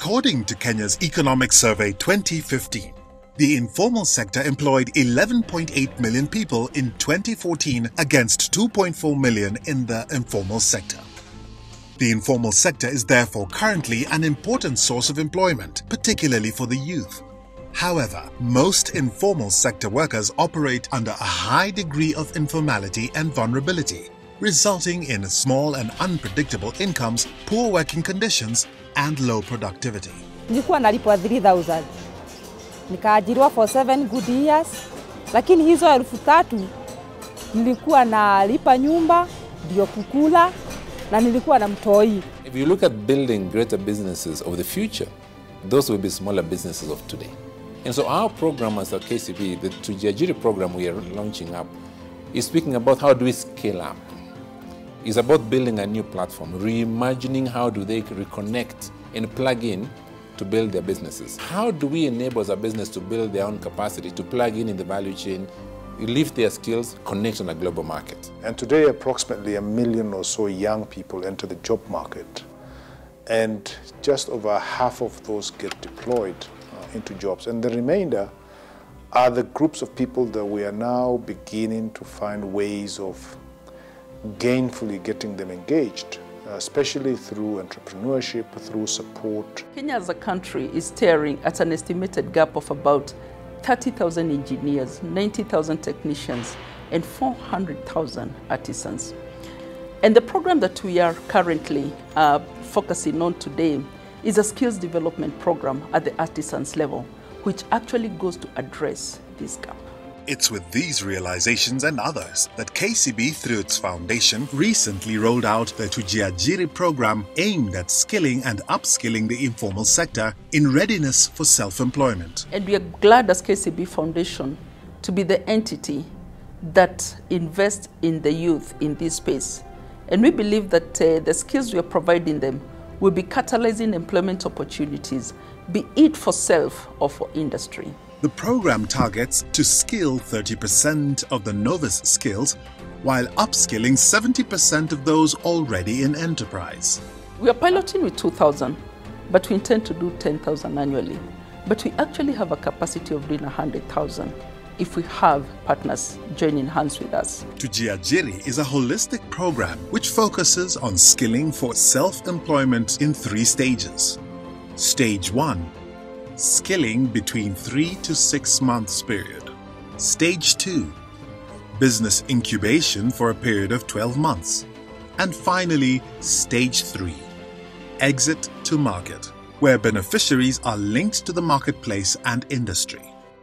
According to Kenya's Economic Survey 2015, the informal sector employed 11.8 million people in 2014 against 2.4 million in the informal sector. The informal sector is therefore currently an important source of employment, particularly for the youth. However, most informal sector workers operate under a high degree of informality and vulnerability, resulting in small and unpredictable incomes, poor working conditions, and low productivity. Nilikuwa nalipwa 3,000. Nikaajiriwa for 7 good years, lakini hizo 3,000 nilikuwa nalipa nyumba, ndio kukula, na nilikuwa na mtoi. If you look at building greater businesses of the future, those will be smaller businesses of today. And so our program as a KCB, the Tujiajiri program we are launching up, is speaking about how do we scale up. It's about building a new platform, reimagining how do they reconnect and plug in to build their businesses. How do we enable as a business to build their own capacity, to plug in the value chain, lift their skills, connect on a global market? And today approximately 1 million or so young people enter the job market. And just over half of those get deployed into jobs. And the remainder are the groups of people that we are now beginning to find ways of gainfully getting them engaged, especially through entrepreneurship, through support. Kenya as a country is staring at an estimated gap of about 30,000 engineers, 90,000 technicians, and 400,000 artisans. And the program that we are currently focusing on today is a skills development program at the artisans level, which actually goes to address this gap. It's with these realizations and others that KCB, through its foundation, recently rolled out the Tujiajiri program aimed at skilling and upskilling the informal sector in readiness for self-employment. And we are glad as KCB Foundation to be the entity that invests in the youth in this space. And we believe that the skills we are providing them will be catalyzing employment opportunities, be it for self or for industry. The program targets to skill 30% of the novice skills while upskilling 70% of those already in enterprise. We are piloting with 2,000, but we intend to do 10,000 annually. But we actually have a capacity of doing 100,000 if we have partners joining hands with us. Tujiajiri is a holistic program which focuses on skilling for self-employment in 3 stages. Stage 1. Skilling between 3 to 6 months period. Stage 2. Business incubation for a period of 12 months. And finally, Stage 3. Exit to market, where beneficiaries are linked to the marketplace and industry.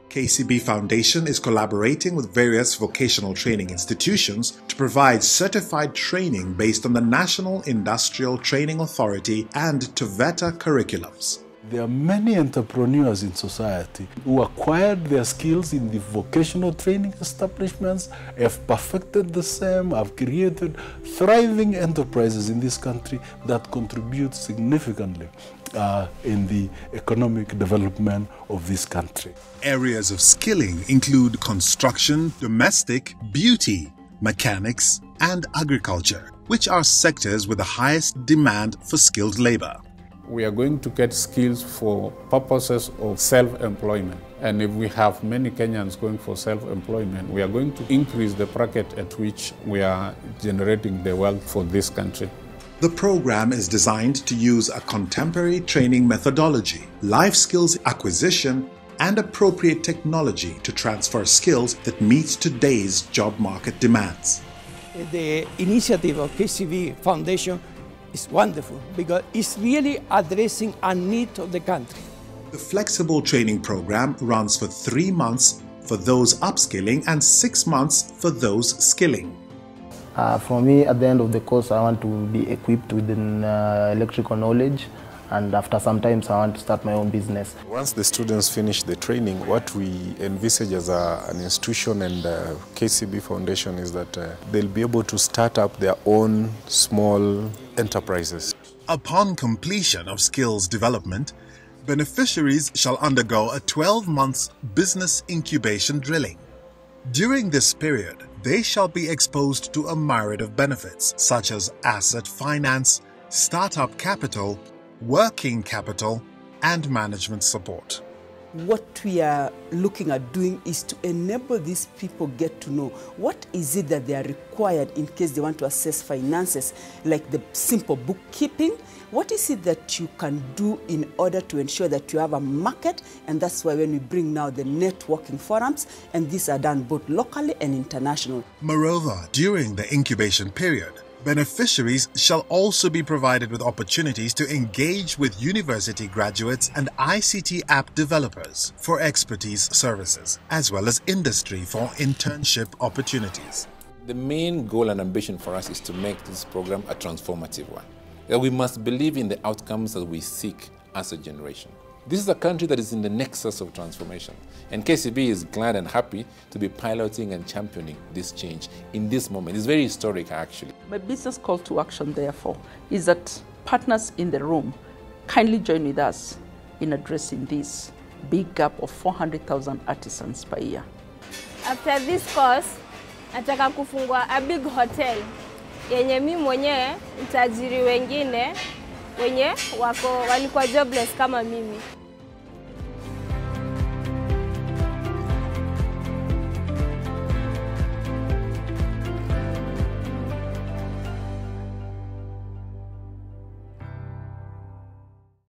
KCB Foundation is collaborating with various vocational training institutions to provide certified training based on the National Industrial Training Authority and TVETA curriculums. There are many entrepreneurs in society who acquired their skills in the vocational training establishments, have perfected the same, have created thriving enterprises in this country that contribute significantly in the economic development of this country. Areas of skilling include construction, domestic, beauty, mechanics, and agriculture, which are sectors with the highest demand for skilled labor. We are going to get skills for purposes of self-employment. And if we have many Kenyans going for self-employment, we are going to increase the bracket at which we are generating the wealth for this country. The program is designed to use a contemporary training methodology, life skills acquisition, and appropriate technology to transfer skills that meet today's job market demands. The initiative of KCB Foundation is wonderful because it's really addressing a need of the country. The flexible training program runs for 3 months for those upskilling and 6 months for those skilling. For me, at the end of the course, I want to be equipped with electrical knowledge, and after some time, I want to start my own business. Once the students finish the training, what we envisage as an institution and KCB Foundation is that they'll be able to start up their own small enterprises. Upon completion of skills development, beneficiaries shall undergo a 12-month business incubation drilling. During this period, they shall be exposed to a myriad of benefits such as asset finance, startup capital, working capital, and management support. What we are looking at doing is to enable these people get to know what is it that they are required in case they want to assess finances, like the simple bookkeeping. What is it that you can do in order to ensure that you have a market? And that's why when we bring now the networking forums, and these are done both locally and international. Moreover, during the incubation period, beneficiaries shall also be provided with opportunities to engage with university graduates and ICT app developers for expertise services, as well as industry for internship opportunities. The main goal and ambition for us is to make this program a transformative one. That we must believe in the outcomes that we seek as a generation. This is a country that is in the nexus of transformation, and KCB is glad and happy to be piloting and championing this change in this moment. It's very historic, actually. My business call to action, therefore, is that partners in the room kindly join with us in addressing this big gap of 400,000 artisans per year. After this course, nataka kufungua a big hotel yenye mimi mwenyewe mtajiri wengine wenye walikuwa jobless kama mimi.